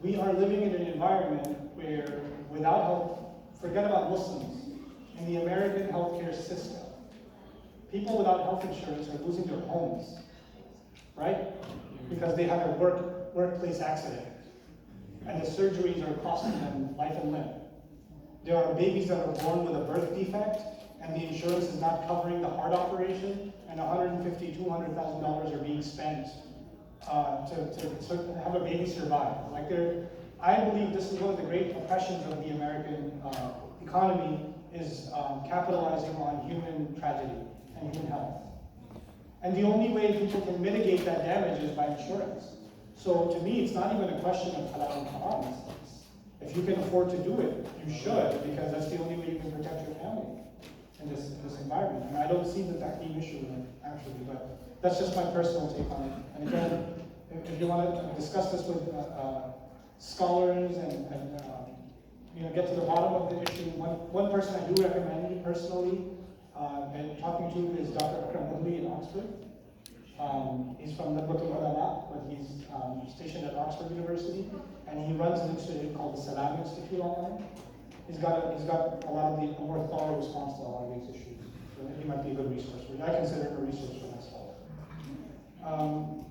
We are living in an environment where, without help, forget about Muslims, in the American healthcare system, people without health insurance are losing their homes, right? Because they had a workplace accident, and the surgeries are costing them life and limb. There are babies that are born with a birth defect, and the insurance is not covering the heart operation, and $150,000, $200,000 are being spent to have a baby survive. I believe this is one of the great oppressions of the American economy, is capitalizing on human tragedy and human health. And the only way people can mitigate that damage is by insurance. So to me, it's not even a question of halal and haram. If you can afford to do it, you should, because that's the only way you can protect your family in this environment. And I don't see the tahrim issue in it, actually, but that's just my personal take on it. And again, if you want to discuss this with scholars and get to the bottom of the issue, one person I do recommend personally and talking to is Dr. Akram Udli in Oxford. He's from the Book of Ulama, but he's stationed at Oxford University, and he runs an institute called the Islamic Institute online. He's got a lot of a more thorough response to a lot of these issues. So he might be a good resource for you. I consider him a resource for myself.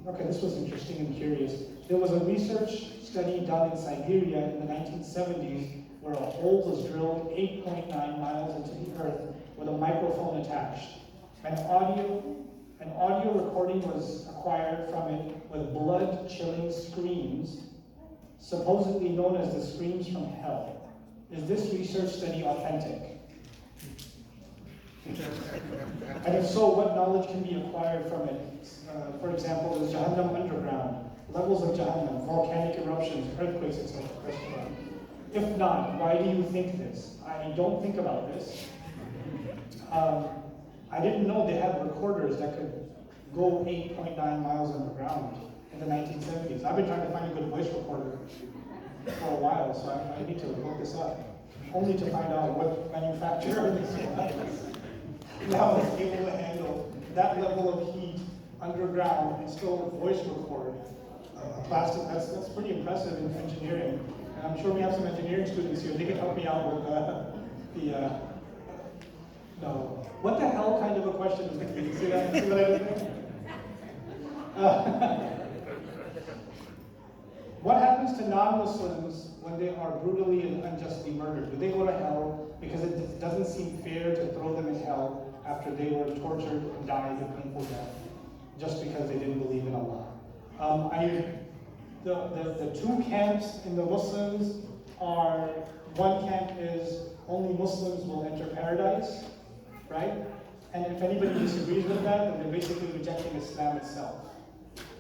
Okay, this was interesting and curious. There was a research study done in Siberia in the 1970s where a hole was drilled 8.9 miles into the earth with a microphone attached. An audio recording was acquired from it with blood-chilling screams, supposedly known as the screams from hell. Is this research study authentic? And if so, what knowledge can be acquired from it? For example, is Jahannam underground, levels of Jahannam, volcanic eruptions, earthquakes, etc. If not, why do you think this? I don't think about this. I didn't know they had recorders that could go 8.9 miles underground in the 1970s. I've been trying to find a good voice recorder for a while, so I need to look this up, only to find out what manufacturer this was. Now it's able to handle that level of heat underground and still voice record plastic. That's pretty impressive in engineering. And I'm sure we have some engineering students here. They can help me out with no. What the hell kind of a question is that? You see that? See what I did there? What happens to non-Muslims when they are brutally and unjustly murdered? Do they go to hell because it doesn't seem fair to throw them in hell after they were tortured and died a painful death just because they didn't believe in Allah? The two camps in the Muslims are, one camp is only Muslims will enter paradise, right? And if anybody disagrees with that, then they're basically rejecting Islam itself.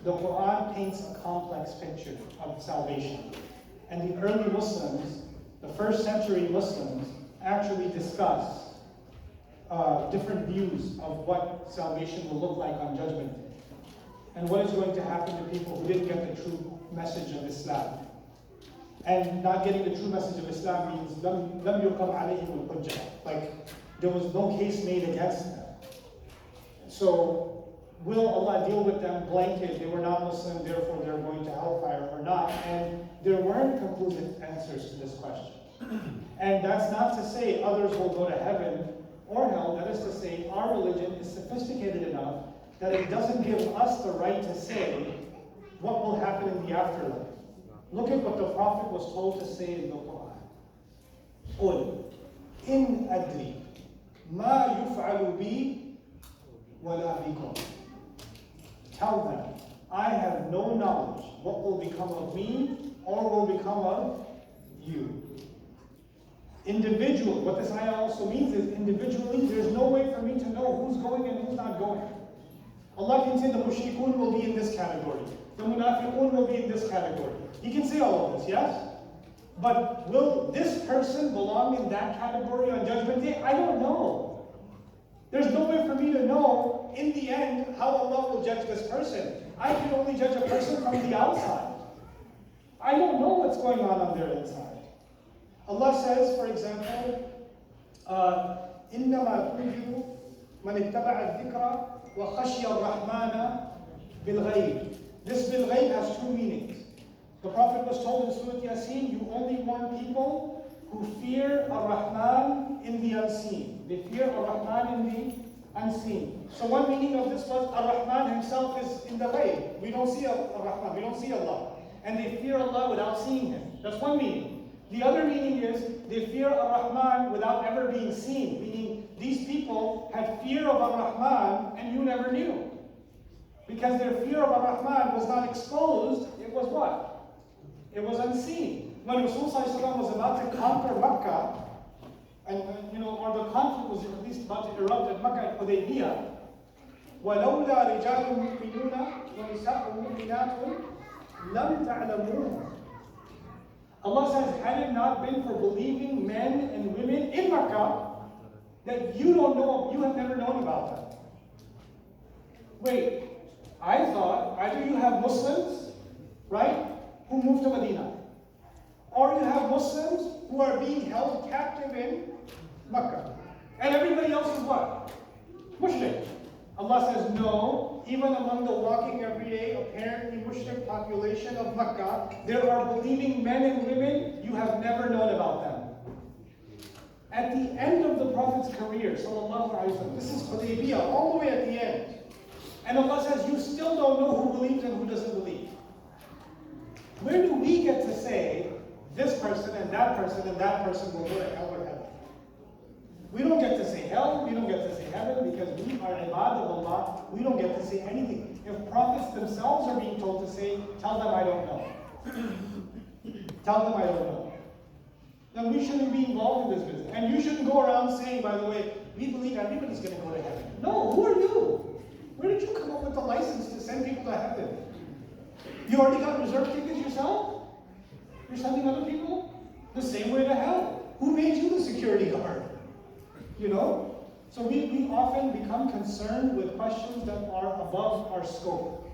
The Quran paints a complex picture of salvation. And the early Muslims, the first century Muslims, actually discuss different views of what salvation will look like on Judgment Day. And what is going to happen to people who didn't get the true message of Islam. And not getting the true message of Islam means لَمْ يُقَمْ عَلَيْهِمُ الْحُجَّةِ. Like, there was no case made against them. So, will Allah deal with them blanket? They were not Muslim, therefore they're going to hellfire or not? And there weren't conclusive answers to this question. And that's not to say others will go to heaven or hell. That is to say, our religion is sophisticated enough that it doesn't give us the right to say what will happen in the afterlife. Look at what the Prophet was told to say in the Quran. قُلْ إِنْ أَدْرِي مَا يُفْعَلُ بِي وَلَا بِكُمْ. Tell them, I have no knowledge what will become of me or will become of you. Individual, what this ayah also means is individually, there's no way for me to know who's going and who's not going. Allah can say the mushrikun will be in this category. The munafiqun will be in this category. He can say all of this, yes? But will this person belong in that category on Judgment Day? I don't know. There's no way for me to know, in the end, how Allah will judge this person. I can only judge a person from the outside. I don't know what's going on their inside. Allah says, for example, إِنَّمَا تُنْجِرُ مَنِ اتَّبَعَ الذِّكْرَ وَخَشْيَ الرَّحْمَنَ بِالْغَيْبِ. This bilghayb has two meanings. The Prophet was told in Surah Yasin, you only warn people who fear Ar-Rahman in the unseen. They fear Ar-Rahman in the unseen. So one meaning of this was Ar-Rahman himself is in the way. We don't see Ar-Rahman, we don't see Allah. And they fear Allah without seeing Him. That's one meaning. The other meaning is they fear Ar-Rahman without ever being seen. Meaning these people had fear of Ar-Rahman and you never knew. Because their fear of Ar-Rahman was not exposed, it was what? It was unseen. When Rasulullah was about to conquer Makkah, and or the conflict was at least about to erupt at Makkah at Hudaybiyah, وَلَوْلَا رِجَالٌ مُؤْمِنُونَ وَنِسَاءٌ مُؤْمِنَاتٌ لَمْ تَعْلَمُوهُ. Allah says, had it not been for believing men and women in Makkah, that you don't know, you have never known about them. Wait, I thought either you have Muslims, right, who moved to Medina, or you have Muslims who are being held captive in Makkah. And everybody else is what? Mushrik. Allah says, no, even among the walking everyday, apparently mushrik population of Makkah, there are believing men and women, you have never known about them. At the end of the Prophet's career, sallallahu alaihi wasallam, this is Hudaybiyah, all the way at the end. And Allah says, you still don't know who believes and who doesn't believe. Where do we get to say, this person and that person will go to hell or heaven? We don't get to say hell, we don't get to say heaven, because we are ibad of Allah, we don't get to say anything. If prophets themselves are being told to say, tell them I don't know. Tell them I don't know. Then we shouldn't be involved in this business. And you shouldn't go around saying, by the way, we believe everybody's going to go to heaven. No, who are you? Where did you come up with the license to send people to heaven? You already got reserved tickets yourself? You're sending other people the same way to hell. Who made you the security guard? So we often become concerned with questions that are above our scope.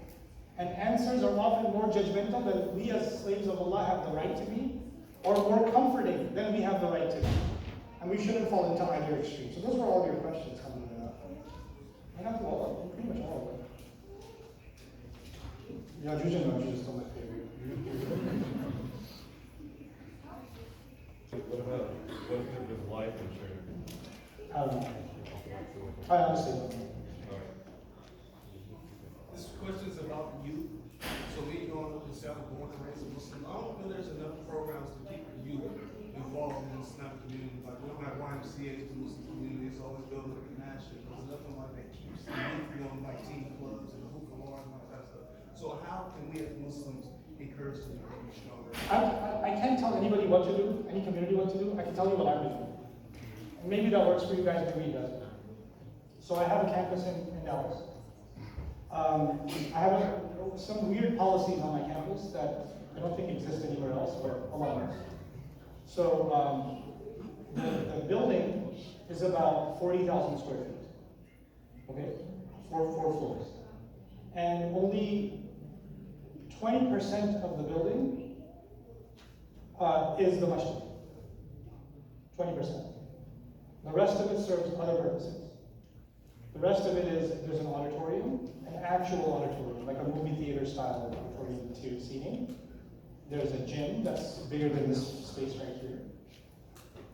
And answers are often more judgmental than we as slaves of Allah have the right to be, or more comforting than we have the right to be. And we shouldn't fall into either extreme. So those were all your questions coming up. I have all of them, pretty much all of them. Yajuj and Majuj is still my favorite. What if life insurance? I honestly don't know. This question is about youth. So me growing up in South, born and raised a Muslim, I don't feel there's enough programs to keep the youth involved in the Islamic community. Like we don't have YMCA's to Muslim community, it's always building up a national. There's nothing like that keeps the youth going, like team clubs and hookah bars and all that stuff. So how can we as Muslims encourage them to be stronger? I can't tell anybody what to do, any community what to do. I can tell you what I'm doing. And maybe that works for you guys, maybe it doesn't. So I have a campus in Dallas. I have some weird policies on my campus that I don't think exist anywhere else, but Allah knows. So the building is about 40,000 square feet. Okay? Four floors. And only 20% of the building is the masjid. 20%. The rest of it serves other purposes. The rest of it is, there's an auditorium, an actual auditorium, like a movie theater style auditorium to seating. There's a gym that's bigger than this space right here.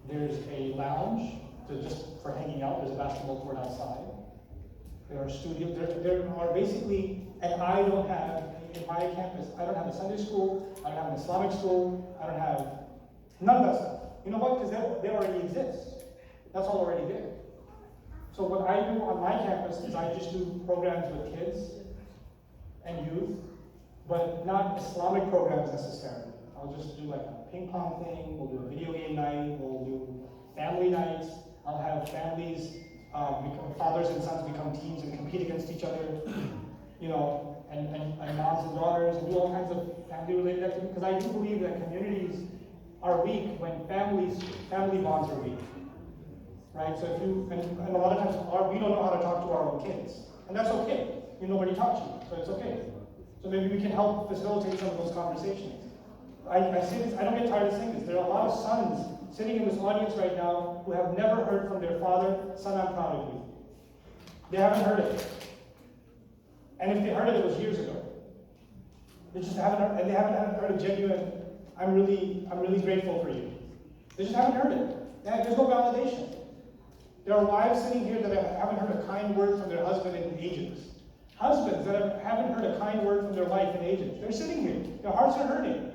There's a lounge just for hanging out. There's a basketball court outside. There are studios. There are basically, and I don't have, in my campus, I don't have a Sunday school, I don't have an Islamic school, I don't have none of that stuff. You know what? Because they already exist. That's all already there. So what I do on my campus is I just do programs with kids and youth, but not Islamic programs necessarily. I'll just do like a ping pong thing, we'll do a video game night, we'll do family nights, I'll have families, fathers and sons become teams and compete against each other, and moms and daughters, and do all kinds of family-related activities, because I do believe that communities are weak when family bonds are weak. Right? So and a lot of times we don't know how to talk to our own kids. And that's okay. Nobody taught you, so it's okay. So maybe we can help facilitate some of those conversations. I say this, I don't get tired of saying this. There are a lot of sons sitting in this audience right now who have never heard from their father, son, I'm proud of you. They haven't heard it. And if they heard it, it was years ago. They just haven't heard, and they haven't heard a genuine, I'm really grateful for you. They just haven't heard it. There's no validation. There are wives sitting here that haven't heard a kind word from their husband in ages. Husbands that haven't heard a kind word from their wife in ages. They're sitting here. Their hearts are hurting.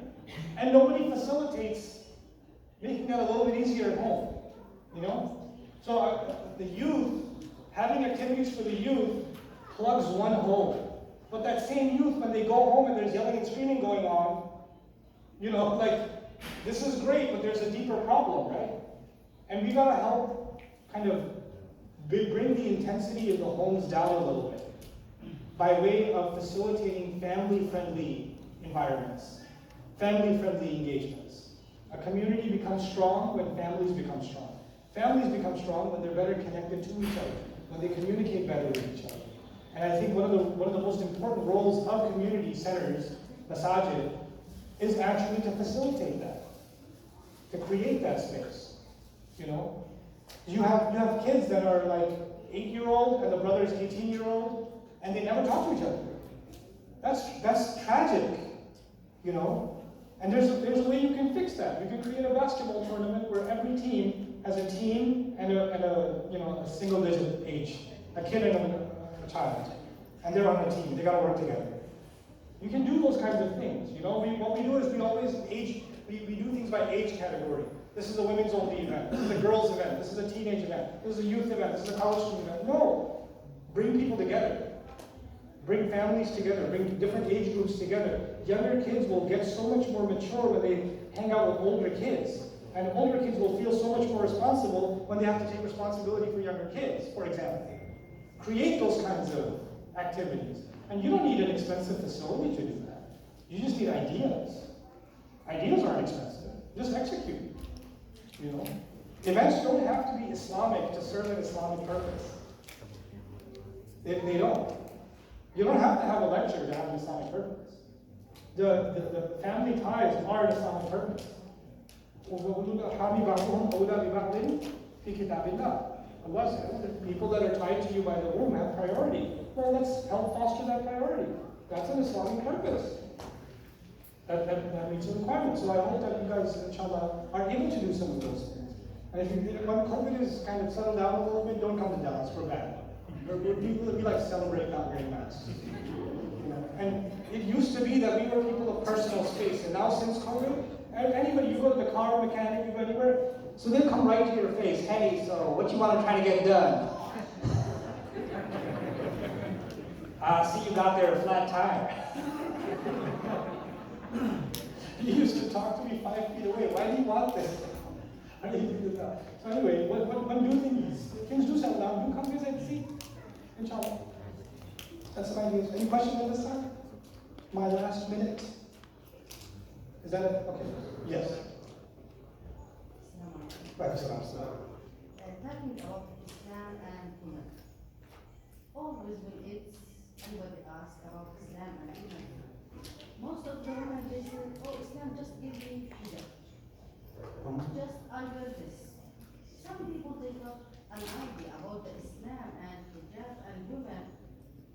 And nobody facilitates making that a little bit easier at home. You know? So the youth, having activities for the youth plugs one hole. But that same youth, when they go home and there's yelling and screaming going on, you know, like, this is great, but there's a deeper problem, right? And we gotta help kind of bring the intensity of the homes down a little bit by way of facilitating family-friendly environments, family-friendly engagements. A community becomes strong when families become strong. Families become strong when they're better connected to each other, when they communicate better with each other. And I think one of the most important roles of community centers, masajid, is actually to facilitate that, to create that space. You know, you have kids that are like 8-year-old and the brother is 18-year-old, and they never talk to each other. That's tragic, you know. And there's a way you can fix that. You can create a basketball tournament where every team has a team and a single-digit age, a kid and a child, and they're on a team. They got to work together. You can do those kinds of things. You know, what we do is we always we do things by age category. This is a women's only event. This is a girls event. This is a teenage event. This is a youth event. This is a college student event. No, bring people together. Bring families together. Bring different age groups together. Younger kids will get so much more mature when they hang out with older kids. And older kids will feel so much more responsible when they have to take responsibility for younger kids, for example. Create those kinds of activities. And you don't need an expensive facility to do that. You just need ideas. Ideas aren't expensive. Just execute. You know? Events don't have to be Islamic to serve an Islamic purpose. They don't. You don't have to have a lecture to have an Islamic purpose. The family ties are an Islamic purpose. Allah says that people that are tied to you by the womb have priority. Well, let's help foster that priority. That's an Islamic purpose. That meets the requirement. So I hope that you guys, inshallah, are able to do some of those things. And if when COVID is kind of settled down a little bit, don't come to Dallas. We're bad. We like to celebrate not wearing masks. You know? And it used to be that we were people of personal space, and now since COVID, anybody, you go to the car mechanic, you go anywhere, so they'll come right to your face. Hey, so what you want to try to get done? See, you got there a flat tire. You used to talk to me 5 feet away. Why do you want this? How do you do that? So anyway, when do things do settle down, do come visit, see? Inshallah. That's my news. Any questions on this side? My last minute. Is that it? Okay. Yes. Right, so talking about Islam and women. Always when it's anybody asks about Islam and women, most of the women they say, oh, Islam just give me hijab. Just I wear this. Some people they got an idea about the Islam and hijab and women,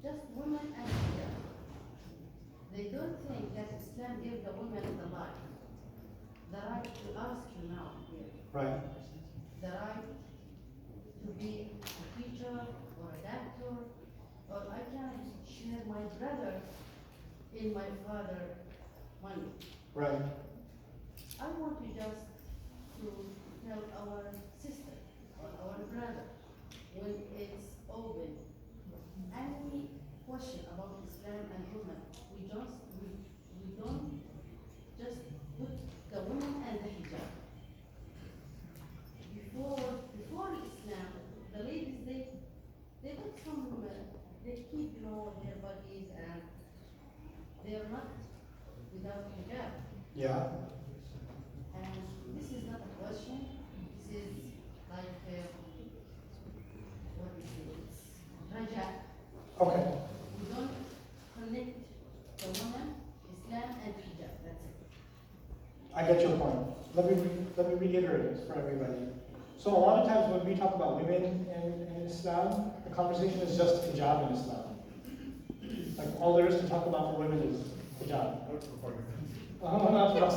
just women and hijab. They don't think that Islam gives the women the right. The right to ask you now here. right. The right to be a teacher or a doctor, or I can share my brother in my father's money. Right. I want to just to tell our sister or our brother when it's open. Any question about Islam and women, we don't just put the woman and the hijab. Before Islam, the ladies they put some they keep their bodies and they are not without hijab. Yeah. And this is not a question. This is like what is it? It's raja. Okay. We don't connect the woman, Islam, and hijab. That's it. I get your point. Let me reiterate this for everybody. So a lot of times when we talk about women in Islam, the conversation is just hijab in Islam. Like all there is to talk about for women is hijab. I would prefer Not for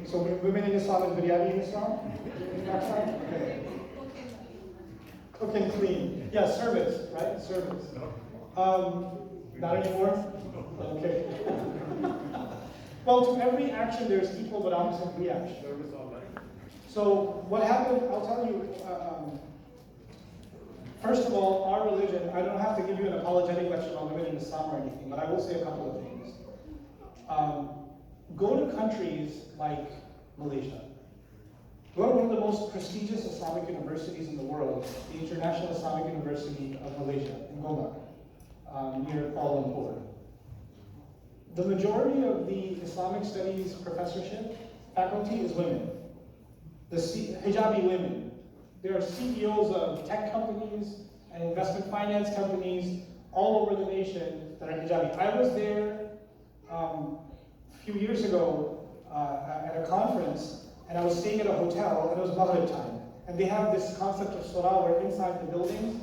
So women in Islam and biryani in Islam? Okay. Cook and clean. Yeah, service, right? Service. Not anymore? Okay. Well, to every action there's equal but opposite reaction. service online. So what happened, I'll tell you, first of all, our religion, I don't have to give you an apologetic lecture on women in Islam or anything, but I will say a couple of things. Go to countries like Malaysia. Go to one of the most prestigious Islamic universities in the world, the International Islamic University of Malaysia, in Gombak, near Kuala Lumpur. The majority of the Islamic studies professorship faculty is women. The hijabi women. There are CEOs of tech companies and investment finance companies all over the nation that are hijabi. I was there a few years ago at a conference, and I was staying at a hotel, and it was Maghrib time. And they have this concept of salah where inside the buildings,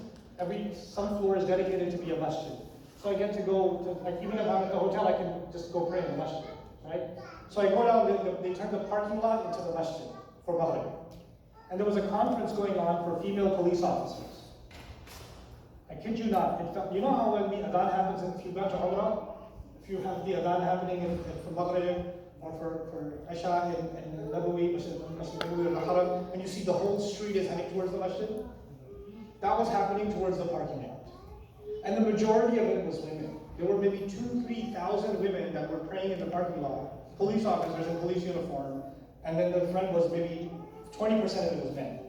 some floor is dedicated to be a masjid. So I get to go, like even if I'm at the hotel, I can just go pray in the masjid, right? So I go down, they turn the parking lot into the masjid for Maghrib. And there was a conference going on for female police officers. I kid you not. In fact, you know how when the adhan happens, if you go to Umrah, if you have the adhan happening for Maghrib or for Isha in Nabawi, Masjid Nabawi al-Haram, and you see the whole street is heading towards the masjid? That was happening towards the parking lot. And the majority of it was women. There were maybe 2,000-3,000 women that were praying in the parking lot, police officers in police uniform, and then the front was maybe 20% of it was men.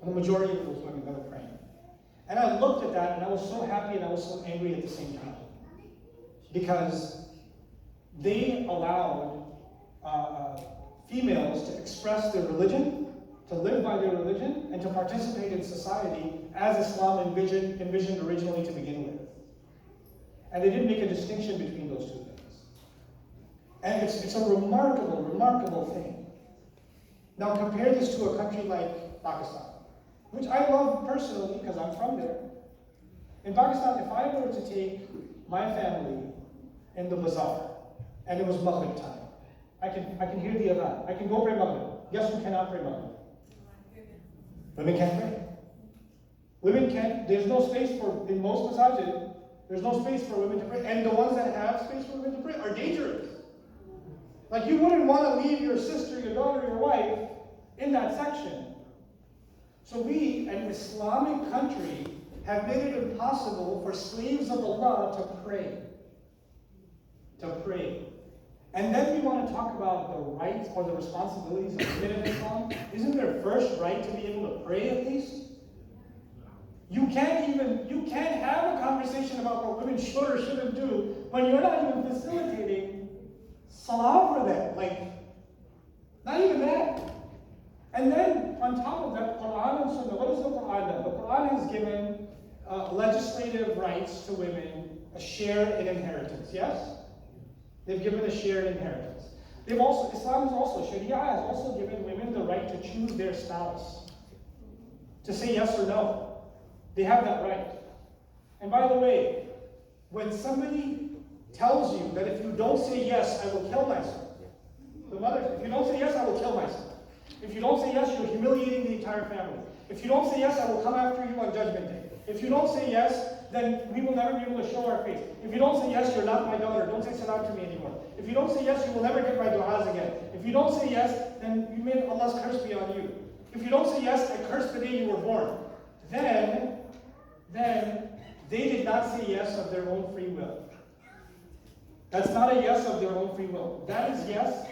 And the majority of it was women that were praying. And I looked at that and I was so happy and I was so angry at the same time. Because they allowed females to express their religion, to live by their religion, and to participate in society as Islam envisioned originally to begin with. And they didn't make a distinction between those two things. And it's a remarkable, remarkable thing. Now compare this to a country like Pakistan, which I love personally because I'm from there. In Pakistan, if I were to take my family in the bazaar, and it was Maghrib time, I can hear the adhan. I can go pray Maghrib. Guess who cannot pray Maghrib? Women can't pray. Women can't, there's no space for, in most masajid, there's no space for women to pray. And the ones that have space for women to pray are dangerous. Like you wouldn't want to leave your sister, your daughter, your wife in that section. So we, an Islamic country, have made it impossible for slaves of Allah to pray. To pray. And then we want to talk about the rights or the responsibilities of women in Islam. Isn't their first right to be able to pray at least? You can't have a conversation about what women should or shouldn't do when you're not even facilitating salah for them. Like, not even that. And then on top of that, Quran and Sunnah, what is the Quran done? The Quran has given legislative rights to women, a share in inheritance, yes? They've given a share in inheritance. Islam is also, Sharia has also given women the right to choose their spouse. To say yes or no. They have that right. And by the way, when somebody tells you that if you don't say yes, I will kill myself. The mother, if you don't say yes, I will kill myself. If you don't say yes, you're humiliating the entire family. If you don't say yes, I will come after you on Judgment Day. If you don't say yes, then we will never be able to show our face. If you don't say yes, you're not my daughter. Don't say salam to me anymore. If you don't say yes, you will never get my du'as again. If you don't say yes, then you made Allah's curse be on you. If you don't say yes, I curse the day you were born. Then they did not say yes of their own free will. That's not a yes of their own free will. That is yes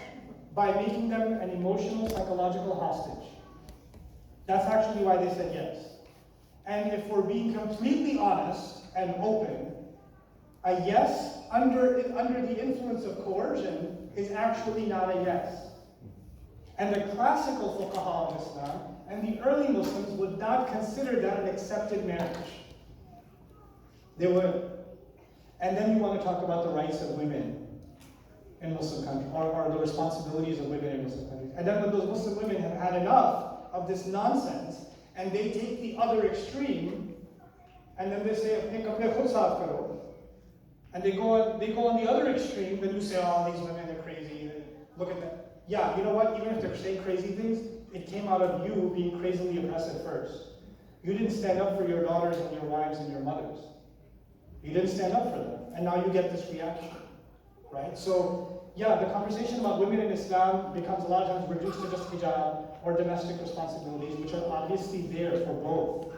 by making them an emotional, psychological hostage. That's actually why they said yes. And if we're being completely honest and open, a yes under the influence of coercion is actually not a yes. And the classical fuqaha of Islam and the early Muslims would not consider that an accepted marriage. They would. And then we want to talk about the rights of women in Muslim countries, or the responsibilities of women in Muslim countries. And then when those Muslim women have had enough of this nonsense, and they take the other extreme, and then they say, And they go on the other extreme, then you say, oh, these women are crazy, look at them. Yeah, you know what, even if they're saying crazy things, it came out of you being crazily oppressive first. You didn't stand up for your daughters and your wives and your mothers. You didn't stand up for them, and now you get this reaction, right? So, yeah, the conversation about women in Islam becomes a lot of times reduced to just hijab or domestic responsibilities, which are obviously there for both.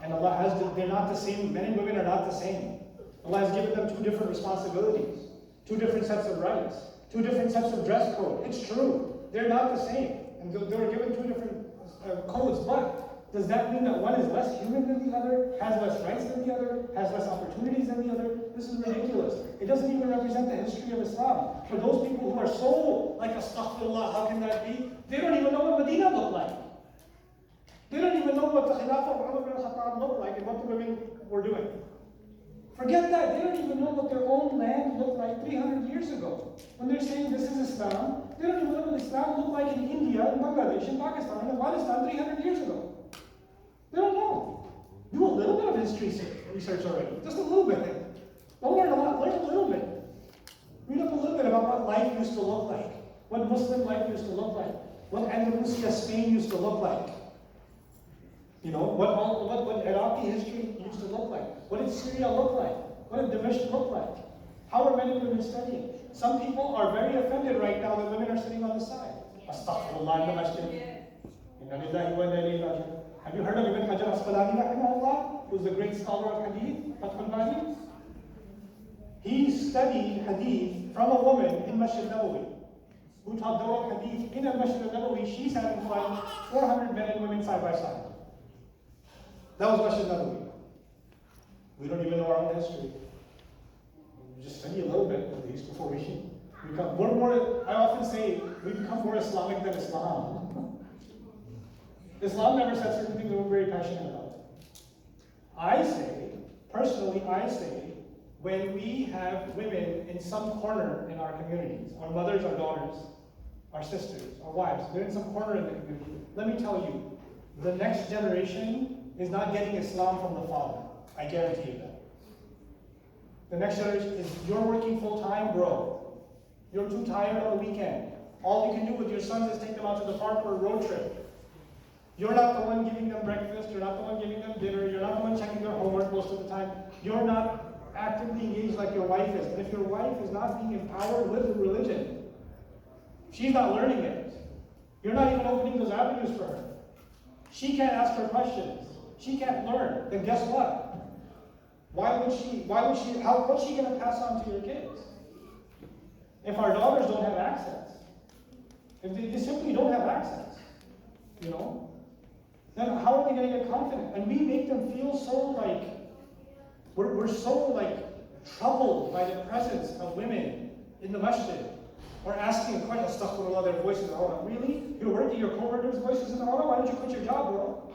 And Allah has, they're not the same, men and women are not the same. Allah has given them two different responsibilities, two different sets of rights, two different sets of dress code. It's true, they're not the same. And they were given two different codes, but does that mean that one is less human than the other, has less rights than the other, has less opportunities than the other? This is ridiculous. It doesn't even represent the history of Islam. For those people who are so like, astaghfirullah, how can that be? They don't even know what Medina looked like. They don't even know what the Khilafah of Umar bin Khattab looked like and what the women were doing. Forget that. They don't even know what their own land looked like 300 years ago. When they're saying this is Islam, they don't even know what Islam looked like in India, in Bangladesh, in Pakistan, in Afghanistan 300 years ago. They don't know. Do a little bit of history research already. Just a little bit. Don't learn a lot, learn a little bit. Read up a little bit about what life used to look like, what Muslim life used to look like, what Andalusia, Spain used to look like. You know, what Iraqi history used to look like. What did Syria look like? What did Damascus look like? How are men and women studying? Some people are very offended right now that women are sitting on the side. Astaghfirullah in the masjid. Inna lillahi wa inna ilayhi raji'un. Have you heard of Ibn Hajar Asqalani rahimahullah, who's the great scholar of hadith, Fathul Bari? He studied hadith from a woman in Masjid Nabawi, who taught the whole hadith in Masjid Nabawi. She sat in front, 400 men and women side by side. That was Masjid Nabawi. We don't even know our own history. We just study a little bit at least before we become more. I often say we become more Islamic than Islam. Islam never said certain things that we're very passionate about. Personally, I say, when we have women in some corner in our communities, our mothers, our daughters, our sisters, our wives, they're in some corner in the community, let me tell you, the next generation is not getting Islam from the father. I guarantee you that. The next generation is, you're working full time, bro. You're too tired on the weekend. All you can do with your sons is take them out to the park for a road trip. You're not the one giving them breakfast, you're not the one giving them dinner, you're not the one checking their homework most of the time. You're not actively engaged like your wife is. And if your wife is not being empowered with the religion, she's not learning it. You're not even opening those avenues for her. She can't ask her questions. She can't learn. Then guess what? What's she going to pass on to your kids? If our daughters don't have access, if they simply don't have access, you know, then how are they going to get confident? And we make them feel so like, we're so like troubled by the presence of women in the masjid. Or asking a question, astaghfirullah, their voices are all, really? You're working, your co-workers' voices in the aura? Why don't you quit your job, bro?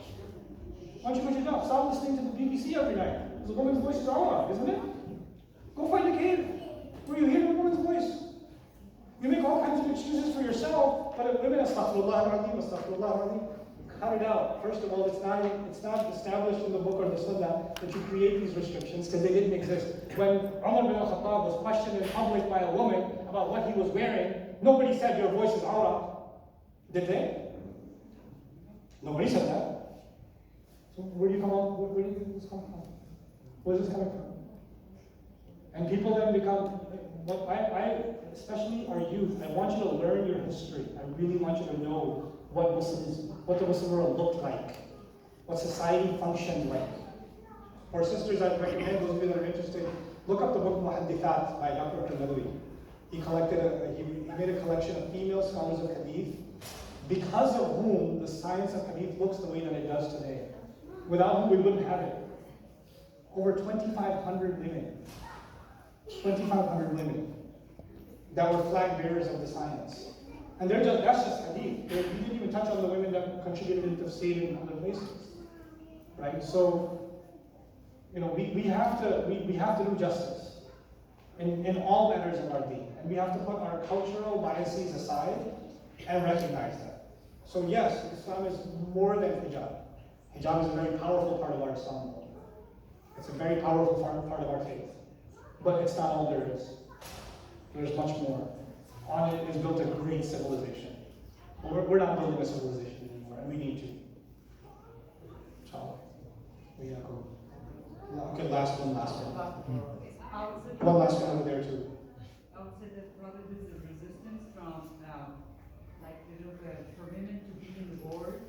Why don't you quit your job? Stop listening to the BBC every night. Because a woman's voice is aura, isn't it? Go find a cave where you hear a woman's voice. You make all kinds of excuses for yourself, but women, astaghfirullah, cut it out. First of all, it's not established in the book or the sunnah that you create these restrictions, because they didn't exist. When Umar bin Khattab was questioned in public by a woman about what he was wearing, nobody said your voice is aura. Did they? Nobody said that. So where do you think this come from? Where is this coming from? And people then become, especially our youth, I want you to learn your history. I really want you to know what the Muslim world looked like, what society functioned like. For sisters, I'd recommend those of you that are interested, look up the book Muhaddithat by Dr. Al-Nadawi. He made a collection of female scholars of hadith, because of whom the science of hadith looks the way that it does today. Without whom we wouldn't have it. Over 2,500 women. 2,500 women that were flag bearers of the science. And that's just hadith. He didn't even touch on the women that contributed in tafsir in other places. Right? So, you know, we have to do justice in all matters of our deen. And we have to put our cultural biases aside and recognize that. So yes, Islam is more than hijab. Hijab is a very powerful part of our Islam. It's a very powerful part of our faith. But it's not all there is. There's much more. On it is built a great civilization. But we're not building a civilization anymore, and we need to. So, we gotta go. Okay, last one. I would say One last one over there too. I would say that probably there's a resistance from, for women to be in the board,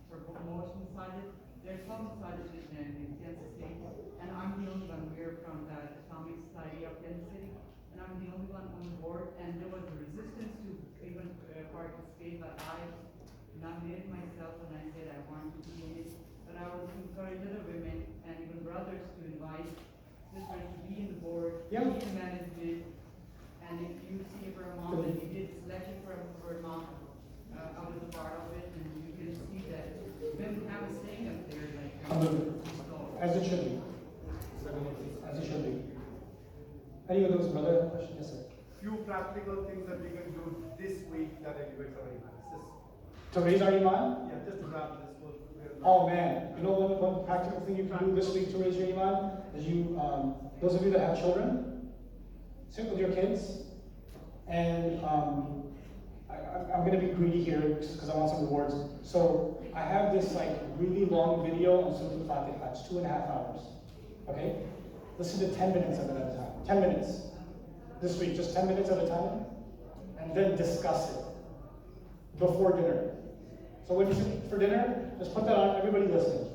for promotion side. There's some side in Kansas State, and I'm the only one. We're from the Islamic Society of Kansas City, and I'm the only one on the board. And there was a resistance to even participate, but I nominated myself and I said I wanted to be in it. But I would encourage other women and even brothers to invite sisters to be in the board, Yeah. be in management. And if you see Vermont, and you did selection for Vermont, I was a part of it, and you can see that women have a saying up there, so. As it should be. As it should be. Any of those brother question? Yes, sir. Few practical things that we can do this week that elevates our iman. To raise our iman? Yeah, just to wrap this whole. Oh man, you know one practical thing you can do this week to raise your iman is you, those of you that have children, sit with your kids, and I'm going to be greedy here because I want some rewards. So I have this like really long video on Surah Al-Fatiha. It's 2.5 hours. Okay? Listen to 10 minutes of it at a time. 10 minutes. This week, just 10 minutes at a time. And then discuss it before dinner. So when you sit for dinner, just put that on, everybody listen.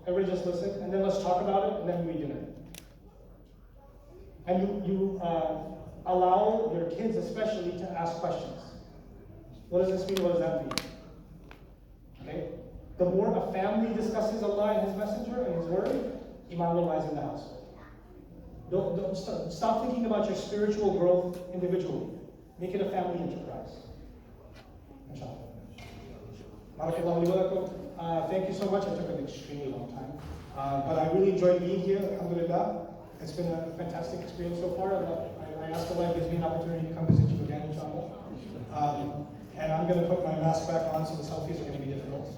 Everybody just listen, and then let's talk about it, and then we eat dinner. And you allow your kids especially to ask questions. What does this mean? What does that mean? Okay? The more a family discusses Allah and His Messenger and His Word, Iman will rise in the household. Don't stop thinking about your spiritual growth individually. Make it a family enterprise. Inshallah. Barakallahu li wa lakum. Thank you so much. I took an extremely long time. But I really enjoyed being here, alhamdulillah. It's been a fantastic experience so far. I ask Allah if gives me an opportunity to come visit you again, inshallah. And I'm going to put my mask back on, so the selfies are going to be difficult.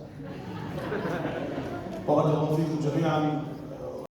بارك الله فيكم جميعا.